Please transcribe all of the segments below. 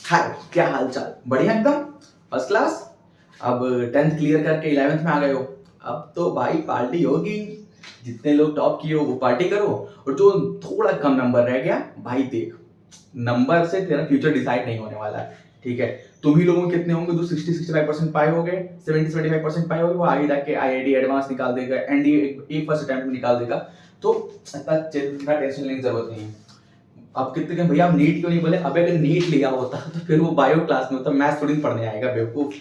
हाय, क्या हाल चाल? बढ़िया एकदम फर्स्ट क्लास। अब 10th क्लियर करके 11th में आ गए हो। अब तो भाई पार्टी होगी। जितने लोग टॉप किए हो वो पार्टी करो, और जो थोड़ा कम नंबर रह गया भाई देख, नंबर से तेरा फ्यूचर डिसाइड नहीं होने वाला है। ठीक है, तुम ही लोगों के कितने होंगे जो 60-65% पाए होंगे, 70-75% पाए होंगे, वो आगे जाके आईआईटी एडवांस निकाल देगा, एनडीए एक फर्स्ट अटेम्प्ट में निकाल देगा। तो इतना टेंशन लेने की जरूरत नहीं है। अब कितने के भैया आप नीट क्यों नहीं बोले? अबे अगर नीट लिया होता तो फिर वो बायो क्लास में होता, मैथ्स थोड़ी पढ़ने आएगा बेवकूफ।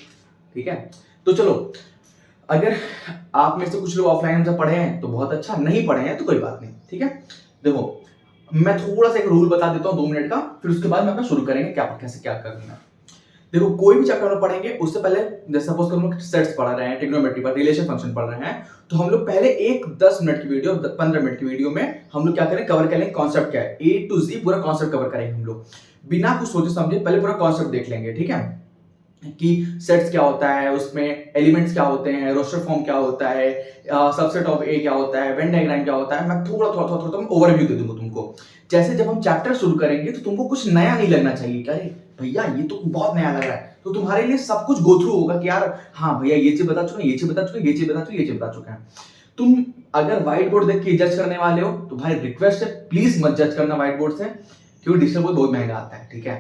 ठीक है, तो चलो, अगर आप में से कुछ लोग ऑफलाइन से पढ़े हैं तो बहुत अच्छा, नहीं पढ़े हैं तो कोई बात नहीं। ठीक है, देखो मैं थोड़ा सा एक रूल बता देता हूँ 2 मिनट का, फिर उसके बाद मैं अपना शुरू करेंगे क्या कैसे क्या करना है। देखो कोई भी चैप्टर में पढ़ेंगे उससे पहले, जैसे सपोज करो हम लोग सेट्स पढ़ रहे हैं, ट्रिग्नोमेट्री पर रिलेशन फंक्शन पढ़ रहे हैं, तो हम लोग पहले एक 10 मिनट की वीडियो, 15 मिनट की वीडियो में हम लोग क्या करें, कवर करेंगे कॉन्सेप्ट क्या है, ए टू जी पूरा कॉन्सेप्ट कवर करेंगे हम लोग, बिना कुछ सोचे समझे पहले पूरा कॉन्सेप्ट देख लेंगे। ठीक है, कि सेट्स क्या होता है, उसमें एलिमेंट्स क्या होते हैं, रोस्टर फॉर्म क्या होता है, सबसेट ऑफ ए क्या होता है, वेन डायग्राम क्या होता है, मैं थोड़ा थोड़ा थोड़ा थोड़ा ओवरव्यू दे दूंगा तुमको। जैसे जब हम चैप्टर शुरू करेंगे तो तुमको कुछ नया नहीं लगना चाहिए, क्या अरे भैया ये तो बहुत नया लग रहा है, तो तुम्हारे लिए सब कुछ गो थ्रू होगा कि यार हाँ भैया ये चीज बता चुके हैं, ये चीज बता चुके हैं, ये चीज बता चुके हैं, ये चीज बता चुके हैं। तुम अगर व्हाइट बोर्ड देख के जज करने वाले हो तो भाई रिक्वेस्ट है प्लीज मत जज करना व्हाइट बोर्ड से, क्योंकि डिजिटल बोर्ड बहुत महंगा आता है। ठीक है,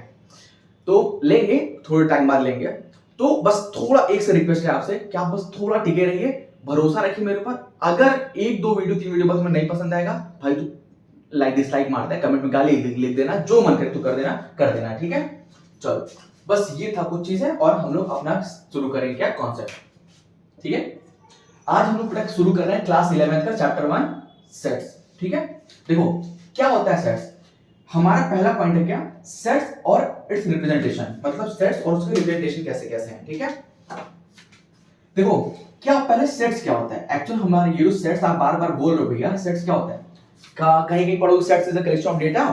तो लेंगे थोड़े टाइम बाद लेंगे, तो बस थोड़ा एक से रिक्वेस्ट है आपसे कि आप बस थोड़ा टिके रहिए, भरोसा रखिए मेरे ऊपर। अगर एक दो वीडियो 3 वीडियो बाद तुम्हें नहीं पसंद आएगा भाई तो लाइक डिसलाइक मारता है, कमेंट में गाली लिख देना, जो मन करे तो कर देना। ठीक है, चलो बस ये था कुछ चीजें, और हम लोग अपना शुरू करेंगे क्या कॉन्सेप्ट। ठीक है, आज हम लोग शुरू कर रहे हैं क्लास 11 का चैप्टर 1 सेट्स। ठीक है, देखो क्या होता है सेट्स। हमारा पहला पॉइंट है क्या, सेट्स और इट्स रिप्रेजेंटेशन, मतलब सेट्स और उसके रिप्रेजेंटेशन कैसे कैसे हैं। ठीक है, देखो क्या पहले सेट्स क्या होता है, एक्चुअल हमारे ये सेट्स आप बार बार बोल रहे हो भैया सेट्स क्या होता है, कहीं कहीं पढ़ो sets is a collection of data,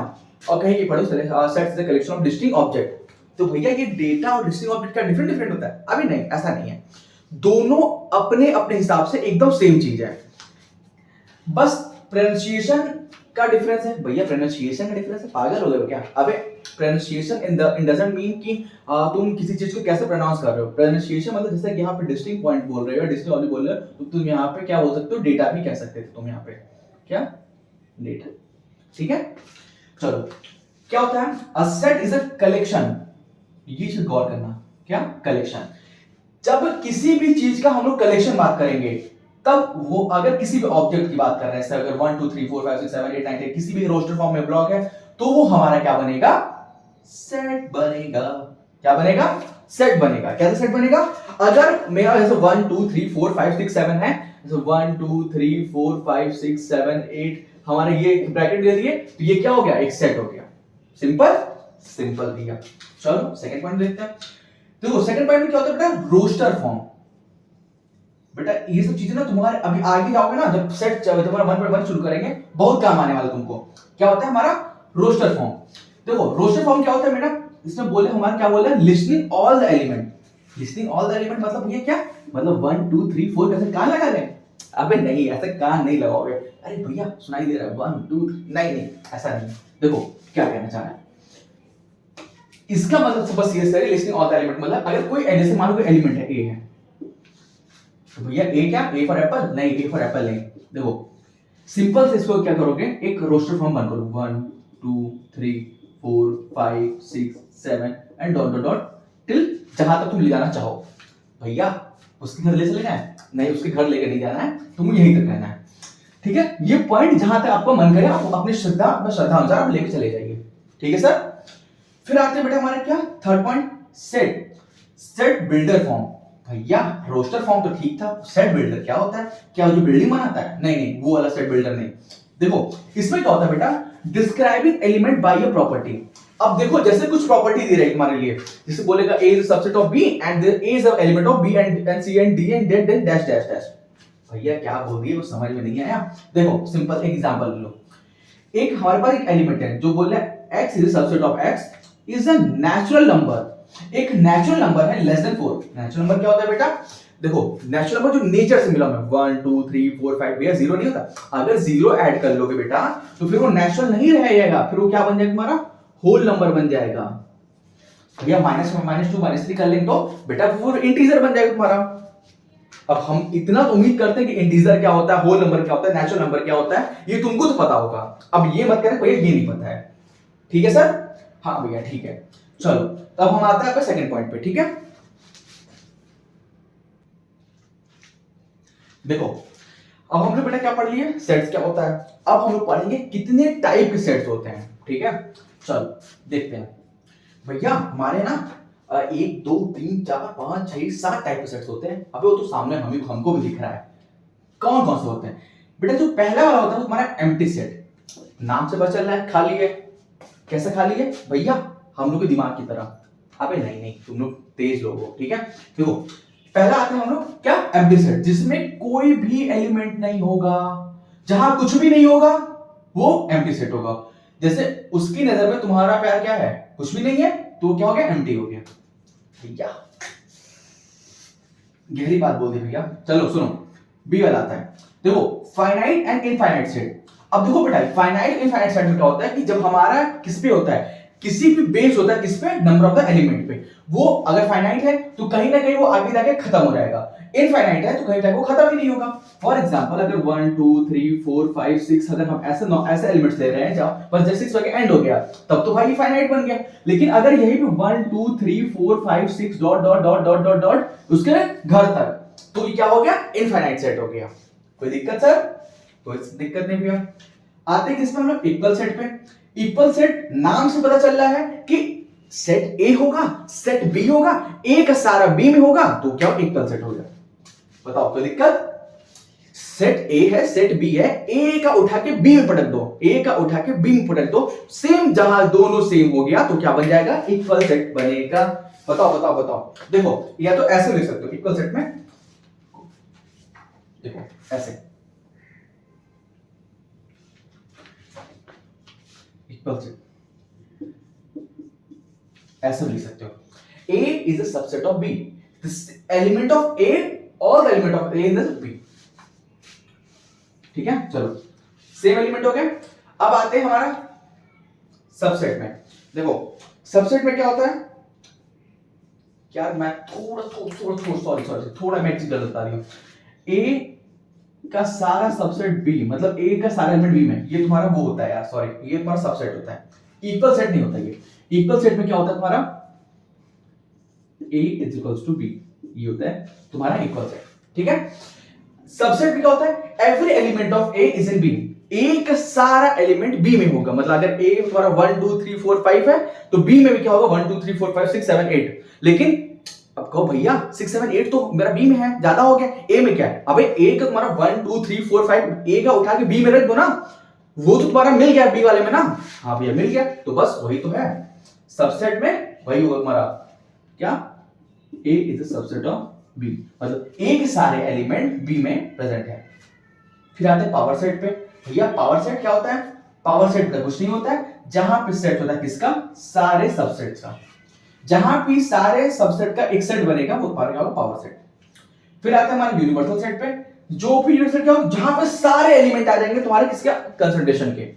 और कहीं कहीं पढ़ो sets is a collection of distinct object. तो भैया ये डेटा और डिस्टिंक्ट ऑब्जेक्ट का डिफरेंट डिफरेंट होता है? अभी नहीं, ऐसा नहीं है, दोनों अपने अपने हिसाब से एकदम सेम चीज है, बस प्रोनाउंसिएशन का डिफरेंस है। भैया प्रोनाउंसिएशन का डिफरेंस है, पागल हो गए हो क्या? अबे प्रोनाउंसिएशन इन डजंट मीन कि तुम किसी चीज को कैसे प्रोनाउंस कर रहे हो। प्रोनाउंसिएशन मतलब जैसे कि यहाँ पे डिस्टिंक्ट पॉइंट बोल रहे हो, डिस्टिंक्ट ऑब्जेक्ट बोल रहे हो, तो तुम यहाँ पे क्या बोल सकते हो, डेटा भी कह सकते थे तुम यहाँ पे, क्या डेटा। ठीक है, चलो क्या होता है, a set is a collection, ये चीज गौर करना, क्या कलेक्शन। जब किसी भी चीज का हम लोग कलेक्शन बात करेंगे, तब वो अगर किसी भी ऑब्जेक्ट की बात कर रहे हैं, अगर 1 2 3 4 5 6 7 8 9 10 किसी भी रोस्टर फॉर्म में ब्लॉक है, तो वो हमारा क्या बनेगा, सेट बनेगा। क्या बनेगा, सेट बनेगा। कैसे सेट बनेगा, अगर मेरा जैसे 1 2 3 4 5 6 7 है, जैसे 1 2 3 4 5 6 7 8 हमारे ये ब्रैकेट दे दिए, तो ये क्या हो गया, एक सेट हो गया। सिंपल सिंपल दिया। चलो सेकंड पॉइंट देखते हैं। देखो सेकंड पॉइंट में क्या होता है बेटा, रोस्टर फॉर्म। बेटा ये सब चीजें ना तुम्हारे अभी आगे जाओगे ना, जब सेट तुम्हारा 1.1 शुरू करेंगे, बहुत काम आने वाला तुमको। क्या होता है हमारा रोस्टर फॉर्म। देखो रोस्टर फॉर्म क्या होता है बेटा, इसमें बोले हमारा क्या बोले, listing all the element. Listing all the element मतलब ये क्या, मतलब 1 2 3 4 कैसे कान लगा ले? अबे नहीं, ऐसे कान नहीं लगाओगे। अरे भैया सुनाई दे रहा है 1 2 नहीं नहीं, ऐसा नहीं। देखो क्या कहना चाह रहा है, इसका मतलब बस ये है, लिस्टिंग ऑल द एलिमेंट मतलब अगर कोई जैसे मान लो एलिमेंट है ए है, तो भैया ए क्या, ए फॉर एप्पल नहीं, ए फॉर एप्पल नहीं। देखो सिंपल से इसको क्या करोगे, एक रोस्टर फॉर्म बन करो, 1 2 3 4 5 6 7 and dot dot dot till जहां तक तुम ले जाना चाहो। भैया उसके घर ले चले जाए नहीं, उसके घर लेकर नहीं जाना है, तुम यहीं तक रहना है। ठीक है, ये पॉइंट जहां तक आपको मन करे आप अपनी श्रद्धा अनुसार आप लेके चले जाइए। ठीक है सर, फिर आते हैं बेटा हमारा क्या, third point, set. Set builder form. भैया रोस्टर फॉर्म तो ठीक था, सेट बिल्डर क्या होता है, क्या जो बिल्डिंग बनाता है? नहीं नहीं, वो वाला सेट बिल्डर नहीं। देखो इसमें क्या होता है बेटा, describing element by a property. अब देखो जैसे कुछ प्रॉपर्टी दे रही है तुम्हारे लिए, जैसे बोलेगा A is subset of B and A is a element of B and C and D and dash dash dash dash. भैया क्या बोल दिए वो समझ में नहीं आया। देखो सिंपल एक एग्जांपल लो, एक हमारे पास एक एलिमेंट है जो बोल रहा है x is subset of x is a natural number. एक नेचुरल नंबर है लेस देन 4। नेचुरल नंबर क्या होता है बेटा, देखो नेचुरल नंबर जो नेचर से मिला है 1 2 3 4 5 भैया जीरो नहीं होता। अगर जीरो ऐड कर लोगे बेटा तो फिर वो नेचुरल नहीं रहेगा, फिर वो क्या बन जाएगा, तुम्हारा होल नंबर बन जाएगा। भैया माइनस माइनस 2 माइनस 3 कर लेंगे तो बेटा वो इंटीजर बन जाएगा तुम्हारा। अब हम इतना तो उम्मीद करते हैं कि इंटीजर क्या होता है, होल नंबर क्या होता है, नेचुरल नंबर क्या होता है, ये तुमको तो पता होगा। अब ये मत कहना भैया ये नहीं पता है। ठीक है सर? हाँ भैया ठीक है। चलो तब हम आते हैं आपके सेकंड पॉइंट पे। ठीक है, देखो अब हम लोग बेटा क्या पढ़ लिए, सेट्स क्या होता है। अब हम लोग पढ़ेंगे कितने टाइप के सेट्स होते हैं। ठीक है, चलो देखते हैं। भैया हमारे ना 1 2 3 4 5 6 7 टाइप के सेट्स होते हैं। अबे वो तो सामने हमको भी दिख रहा है। कौन कौन से होते हैं बेटा? जो पहला वाला होता है वो तुम्हारा एम्प्टी सेट, नाम से पता चल रहा है खाली है। कैसे खाली है भैया? हम लोग के दिमाग की तरह। अबे नहीं नहीं, तुम लोग तेज लोग हो। ठीक है, देखो पहला आता है हम लोग क्या, एम्प्टी सेट, जिसमें कोई भी एलिमेंट नहीं होगा। जहां कुछ भी नहीं होगा वो एम्प्टी सेट होगा। जैसे उसकी नजर में तुम्हारा प्यार क्या है, कुछ भी नहीं है, तो क्या हो गया, एम्प्टी हो गया। भैया गहरी बात बोल दी भैया। चलो सुनो, बी वाला आता है। देखो फाइनाइट एंड इनफाइनाइट सेट। अब देखो बेटा फाइनाइट इनफाइनाइट सेट में क्या होता है कि जब हमारा किस पे होता है, किसी भी बेस होता है किस पे, नंबर ऑफ द एलिमेंट पे। वो अगर फाइनाइट है तो कहीं ना कहीं वो आगे जाके खत्म हो जाएगा, इनफाइनाइट है तो कहीं जाके वो खत्म ही नहीं होगा। फॉर एग्जांपल अगर 1 2 3 4 5 6 अगर हम ऐसे एलिमेंट्स ले रहे हैं जहां बस जैसे 6 वगैरह एंड हो गया, तब तो भाई फाइनाइट बन गया। लेकिन अगर यही पे 1 2 3 4 5 6 dot dot dot dot dot dot उसके घर तक, तो ये क्या हो गया, इनफाइनाइट सेट हो गया। कोई दिक्कत सर? कोई दिक्कत नहीं भैया। आते किस पे हम लोग, इक्वल सेट पे। इक्वल सेट नाम से पता चल रहा है कि सेट ए होगा, सेट बी होगा, ए का सारा बी में होगा, तो क्या इक्वल सेट हो गया। बताओ कोई दिक्कत? सेट ए है, सेट बी है, ए का उठा के बी में पटक दो, ए का उठा के बी में पटक दो, सेम, जहां दोनों सेम हो गया तो क्या बन जाएगा, इक्वल सेट बनेगा। बताओ बताओ बताओ। देखो या तो ऐसे लिख सकते हो इक्वल सेट में, देखो ऐसे इक्वल सेट ऐसे लिख सकते हो, A is a subset of B, this element of A, all the element of A in this B। ठीक है, चलो सेम एलिमेंट हो गया। अब आते हैं हमारा सबसेट में। देखो सबसेट में क्या होता है, क्या मैं थोड़ा मैं एक चीज गलत बता रही हूं। A का सारा सबसेट B, मतलब A का सारा एलिमेंट B में, ये तुम्हारा वो होता है यार, सॉरी, ये तुम्हारा सबसेट होता है, इक्वल सेट नहीं होता ये। इक्वल सेट में क्या होता है तुम्हारा, A is equals to B, ये होता है तुम्हारा इक्वल सेट। ठीक है, सबसेट में क्या होता है, every element of A is in B, A का सारा एलिमेंट B में होगा। मतलब अगर A तुम्हारा 1 2 3 4 5 है तो B में भी क्या होगा, 1 2 3 4 5 6 7 8। लेकिन अब कहो भैया 6 7 8 तो मेरा B में है, ज्यादा हो गया, A में क्या है, अबे A का तुम्हारा 1 2 3 4 5 A का उठा के B में रख दो ना, वो तो तुम्हारा मिल गया B वाले में ना। हाँ भैया मिल गया, तो बस वही तो है सबसेट में, वही होगा तुम्हारा क्या, A is a subset of B, मतलब A के सारे एलिमेंट B में प्रेजेंट है। फिर आते हैं पावर सेट पे। भैया पावर सेट क्या होता है, पावर सेट का कुछ नहीं होता है, जहां पे सेट होता है किसका, सारे सबसेट्स का। जहां भी सारे सबसेट का एक सेट बनेगा वो क्या होगा, पावर सेट। फिर आता है हमारे यूनिवर्सल सेट पे। जो भी यूनिवर्सल क्या होगा, जहां पे सारे एलिमेंट आ जाएंगे तुम्हारे किसके, कंसंट्रेशन के।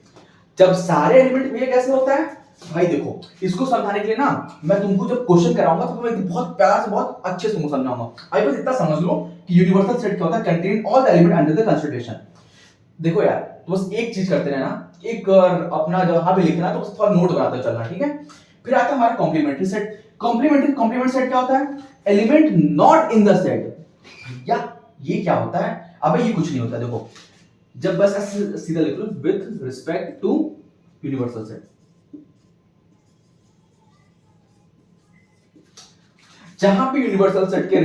जब सारे एलिमेंट भैया कैसे होता है भाई, देखो इसको समझाने के लिए ना मैं तुमको जब क्वेश्चन कराऊंगा तो मैं बहुत प्यार से बहुत अच्छे से तुमको समझाऊंगा। आई बस इतना समझ लो कि यूनिवर्सल सेट क्या होता है, contain all the element under the consideration. देखो यार तो बस एक चीज करते रहना, एक अपना जहां भी लिखना तो बस थोड़ा नोट बनाते चलना, ठीक है। फिर आता है हमारा कॉम्प्लीमेंट्री सेट। कॉम्प्लीमेंट सेट क्या होता है, element not in the set. या ये क्या होता है, अबे ये कुछ नहीं होता। देखो जब बस ऐसे सीधा लिख लो, with respect to universal set, जहां पे यूनिवर्सल सेट के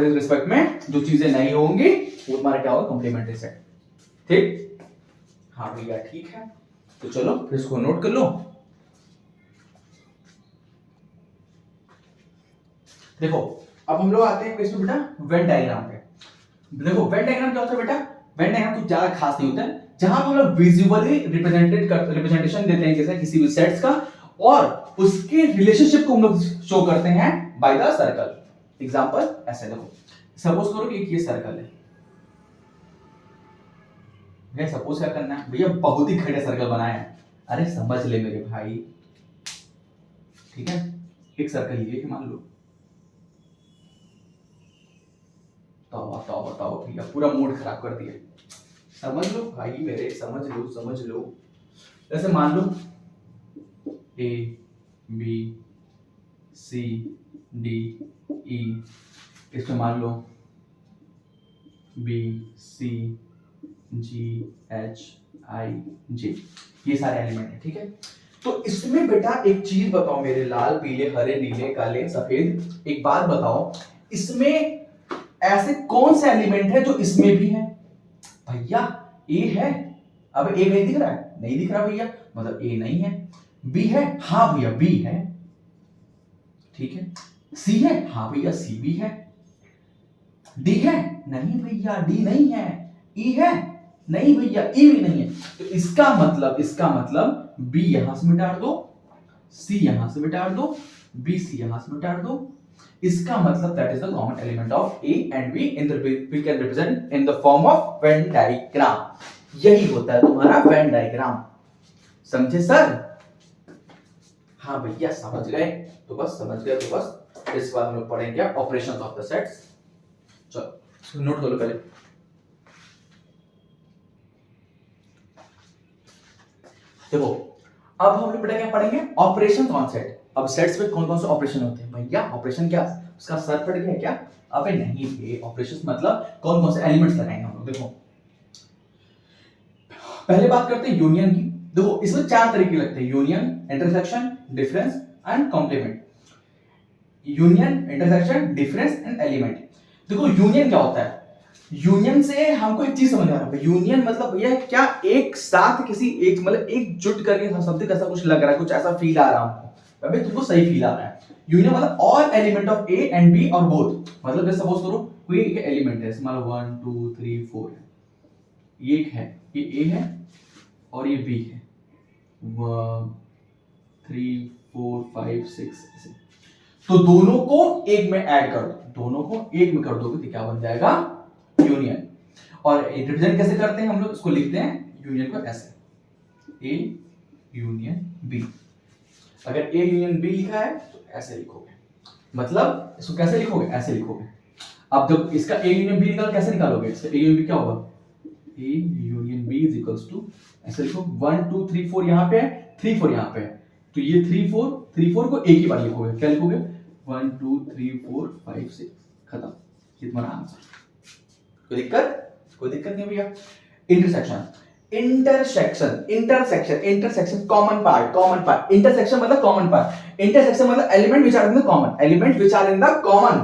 रिस्पेक्ट में जो चीजें नहीं होंगी वो तुम्हारा क्या होगा, कॉम्प्लीमेंट्री सेट। ठीक, हाँ भैया ठीक है, तो चलो फिर इसको नोट कर लो। देखो अब हम लोग आते हैं इसमें बेटा वेन डायग्राम पे। देखो वेन डायग्राम क्या होता है बेटा, वेन डायग्राम कुछ ज्यादा खास नहीं होता है, जहां हम लोग विजुअली रिप्रेजेंटेशन देते हैं जैसे किसी भी सेट्स का, और उसके रिलेशनशिप को हम लोग शो करते हैं बाय द सर्कल। एग्जांपल ऐसे देखो, सपोज करो कि ये सर्कल है भैया, सपोज क्या करना है भैया, बहुत ही खड़े सर्कल बनाए हैं, अरे समझ ले मेरे भाई, ठीक है। एक सर्कल ये मान लो, बताओ भैया, पूरा मूड खराब कर दिया। समझ लो भाई मेरे, समझ लो। जैसे मान लो A B C D E, इसमें मान लो B C ji H I जे, ये सारे एलिमेंट है, ठीक है। तो इसमें बेटा एक चीज बताओ मेरे, लाल पीले हरे नीले काले सफेद, एक बात बताओ, इसमें ऐसे कौन से एलिमेंट है जो इसमें भी है? भैया ए है, अब ए नहीं दिख रहा है, नहीं दिख रहा भैया, मतलब ए नहीं है। बी है, हाँ भैया बी है, ठीक है। सी है, हाँ भैया सी भी है। डी है, नहीं भैया डी नहीं है। ई है, नहीं भैया ई भी नहीं है। तो इसका मतलब बी यहां से मिटा दो, सी यहां से मिटा दो, बी सी यहां से मिटा दो। इसका मतलब that is the common element of A and B in the we can represent in the form of Venn diagram. यही होता है तुम्हारा वेन डायग्राम, समझे सर? हाँ भैया समझ गए तो बस। इस बार हम लोग पढ़ेंगे ऑपरेशंस ऑफ द सेट्स। चलो नोट कर लो पहले। देखो अब हम लोग बेटा क्या पढ़ेंगे, ऑपरेशन ऑन सेट। अब सेट्स में कौन कौन से ऑपरेशन होते हैं? भैया ऑपरेशन क्या, उसका सर फट गया क्या? अबे नहीं ये ऑपरेशंस मतलब कौन कौन से एलिमेंट्स लगाएंगे हम लोग। देखो पहले बात करते हैं यूनियन की। देखो इसमें 4 तरीके लगते हैं, union, intersection, difference and complement. Union, intersection, difference and element. देखो यूनियन क्या होता है, यूनियन से हमको एक चीज समझ आ रहा है, यूनियन मतलब भैया क्या, एक साथ किसी एक मतलब एकजुट करके शब्द ऐसा कुछ लग रहा है, कुछ ऐसा फील आ रहा है हमको, अबे तुमको सही फील आ रहा है। यूनियन मतलब all element of A and B और बोथ, मतलब जैसे सपोज करो कोई एक एलिमेंट है, मान लो 1 2 3 4 है, ये एक है, ये ए है और ये बी है, 1 3 4 5 6 ऐसे। तो दोनों को एक में ऐड कर दो, दोनों को एक में कर दोगे तो क्या बन जाएगा, यूनियन। और रिप्रेजेंट कैसे करते हैं हम लोग, इसको लिखते हैं यूनियन को ऐसे, ए यूनियन बी। अगर ए यूनियन बी लिखा है तो ऐसे लिखोगे, मतलब इसको कैसे लिखोगे, ऐसे लिखोगे। अब जब इसका ए यूनियन बी निकाल कैसे निकालोगे, इसका ए यूनियन बी क्या होगा, A union B is equals to, ऐसे लिखो 1 2 3 4 यहां पे है, 3 4 यहां पे है, तो ये 3 4 को एक ही बार लिखोगे, क्या लिखोगे 1 2 3 4 5 6, खत्म, ये तुम्हारा आंसर। कोई दिक्कत नहीं भैया। Intersection common part. इंटरसेक्शन मतलब कॉमन पार्ट, इंटरसेक्शन मतलब element which are in the common,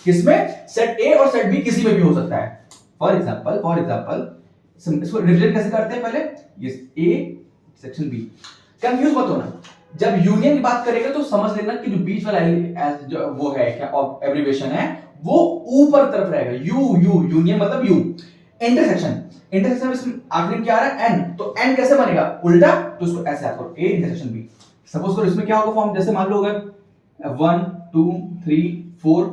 किसमें, सेट ए और सेट बी किसी में भी हो सकता है। फॉर एग्जांपल इसको रिप्रेजेंट कैसे करते हैं, पहले ये ए सेक्शन बी। कंफ्यूज मत होना, जब यूनियन की बात करेंगे तो समझ लेना कि जो बीच वाला जो वो है क्या एब्रिविएशन है, वो ऊपर तरफ रहेगा, यू यूनियन मतलब यू। इंटरसेक्शन में आखिर में क्या आ रहा है, एन, तो एन कैसे बनेगा, उल्टा, तो इसको ऐसे याद करो, ए इंटरसेक्शन बी। सपोज करो इसमें क्या होगा फॉर्म, जैसे मान लो अगर 1 2 3 4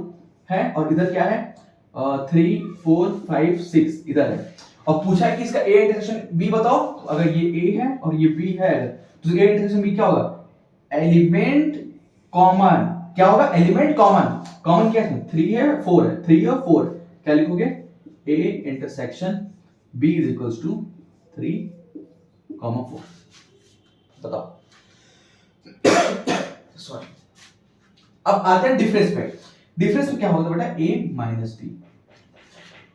है और इधर क्या है 3 4 5 6 इधर है, और पूछा है कि इसका ए इंटरसेक्शन बी बताओ, तो अगर ये ए है और ये बी है तो ए इंटरसेक्शन बी क्या होगा, एलिमेंट कॉमन। क्या होगा, एलिमेंट कॉमन क्या है, 3 है 4 है, 3 और 4, क्या लिखोगे, A intersection B is equals to 3, 4। बताओ सॉरी। अब आते हैं डिफरेंस पे। डिफरेंस में क्या होगा बेटा, ए माइनस बी।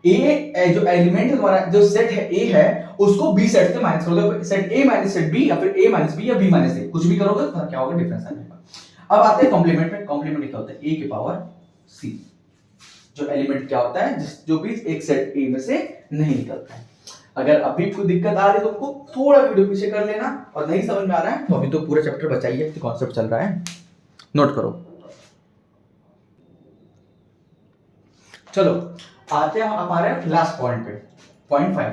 ए जो एलिमेंट है तुम्हारा, जो सेट है ए है, उसको बी सेट से माइनस करोगे, set A minus set B, या फिर ए माइनस बी या बी माइनस ए, कुछ भी करोगे तो क्या होगा, डिफरेंस आ जाएगा। अब आते हैं कॉम्प्लीमेंट पे। कॉम्प्लीमेंट क्या होता है, ए की पावर सी। जो एलिमेंट क्या होता है, जो भी एक सेट ए में से नहीं निकलता है। अगर अभी कोई दिक्कत आ रही है तो उनको थोड़ा वीडियो पीछे कर लेना, और नहीं समझ में आ रहा है तो अभी तो पूरा चैप्टर बचाइए, कॉन्सेप्ट चल रहा है, नोट करो। चलो आते हैं हमारे लास्ट पॉइंट पे, पॉइंट 5।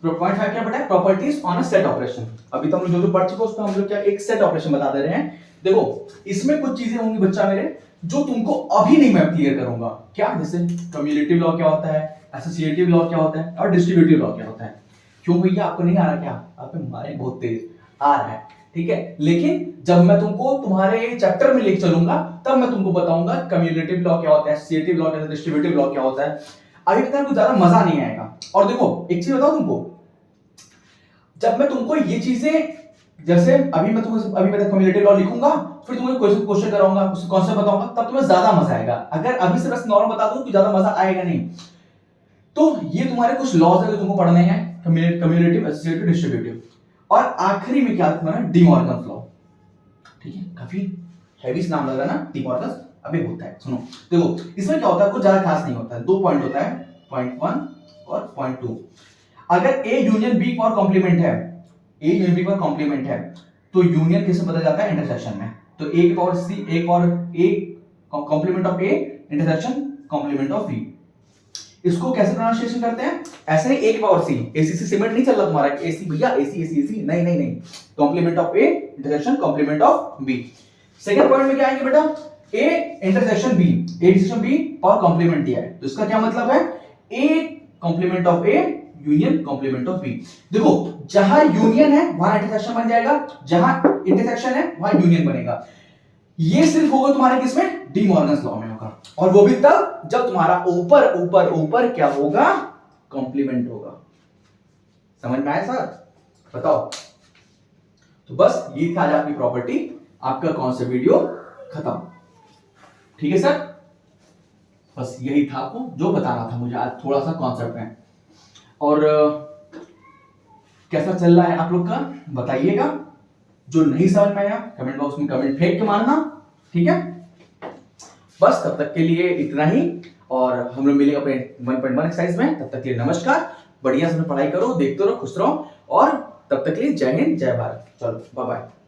पॉइंट 5 क्या बताया, properties on a set operation. अभी तो हम जो पढ़ चुके उसमें हम लोग क्या एक सेट ऑपरेशन बता दे रहे हैं। देखो इसमें कुछ चीजें होंगी बच्चा मेरे, जो तुमको अभी नहीं मैं क्लियर करूंगा। क्या, जैसे कम्युलेटिव लॉ क्या होता है, एसोसिएटिव लॉ क्या होता है, और डिस्ट्रीब्यूटिव लॉ क्या होता है। क्यों भैया आपको नहीं आ रहा क्या, आप हमारे बहुत तेज आ रहा है। ठीक है, लेकिन जब मैं तुमको तुम्हारे चैप्टर में लेके चलूंगा तब मैं तुमको बताऊंगा कम्युलेटिव लॉ क्या होता है, एसोसिएटिव लॉ क्या होता है, डिस्ट्रीब्यूटिव लॉ क्या होता है। अभी तक कुछ ज्यादा मजा नहीं आएगा। और देखो एक चीज बताऊं तुमको, जब मैं तुमको ये चीजें, जैसे अभी मैं तुमको अभी मैं कम्युलेटिव लॉ लिखूंगा, फिर तुम्हें क्वेश्चन कराऊंगा, उसके कॉन्सेप्ट बताऊंगा, तब तुम्हें ज्यादा मजा आएगा। अगर अभी से बस नॉर्मल बता दूं तो ज्यादा मजा आएगा नहीं। तो ये तुम्हारे कुछ लॉज है जो तुमको पढ़ने हैं, कम्युलेटिव, एसोसिएटिव, डिस्ट्रीब्यूटिव। और आखिरी में क्या तुम्हारा डी मॉर्गन लॉ। ठीक है, काफी हैवी नाम लग रहा है ना, डी मॉर्गन। अभी होता है, सुनो देखो इसमें क्या होता है, कुछ ज्यादा खास नहीं होता है। 2 पॉइंट होता है, पॉइंट 1 और पॉइंट 2। अगर ए यूनियन बी और कॉम्प्लीमेंट है, ए यूनियन बी पर कॉम्प्लीमेंट है, तो यूनियन किससे बदल जाता है, इंटरसेक्शन में। तो ए की power C, A power A complement of A intersection complement of B. इसको कैसे प्रोनाउंसिएशन करते हैं, ऐसे ही ए की पावर सी, एसीसी सीमेंट नहीं चल रहा तुम्हारा, एसी भैया एसी एसी एसी, नहीं नहीं नहीं, complement of A intersection complement of B. Second point में क्या आएंगे बेटा, A intersection B, A intersection B और कॉम्प्लीमेंट दिया है, तो इसका क्या मतलब है, A complement of A union complement of B. देखो जहां यूनियन है वहां इंटरसेक्शन बन जाएगा, जहां इंटरसेक्शन है वहां यूनियन बनेगा। ये सिर्फ होगा तुम्हारे किसमें, डी मॉर्गन लॉ में होगा, और वो भी तब जब तुम्हारा ऊपर ऊपर ऊपर क्या होगा, कॉम्प्लीमेंट होगा। समझ में आया सर, बताओ। तो बस ये था आज आपकी प्रॉपर्टी, आपका कॉन्सेप्ट वीडियो खत्म। ठीक है सर, बस यही था आपको जो बताना था मुझे आज, थोड़ा सा कॉन्सेप्ट में। और कैसा चल रहा है आप लोग का बताइएगा, जो नहीं समझ में आया कमेंट बॉक्स में कमेंट फेंक के मारना, ठीक है। बस तब तक के लिए इतना ही, और हम लोग मिलेंगे अपने 1.1 एक्सरसाइज में। तब तक के लिए नमस्कार, बढ़िया से पढ़ाई करो, देखते रहो, खुश रहो, और तब तक के लिए जय हिंद जय भारत। चलो बाय बाय।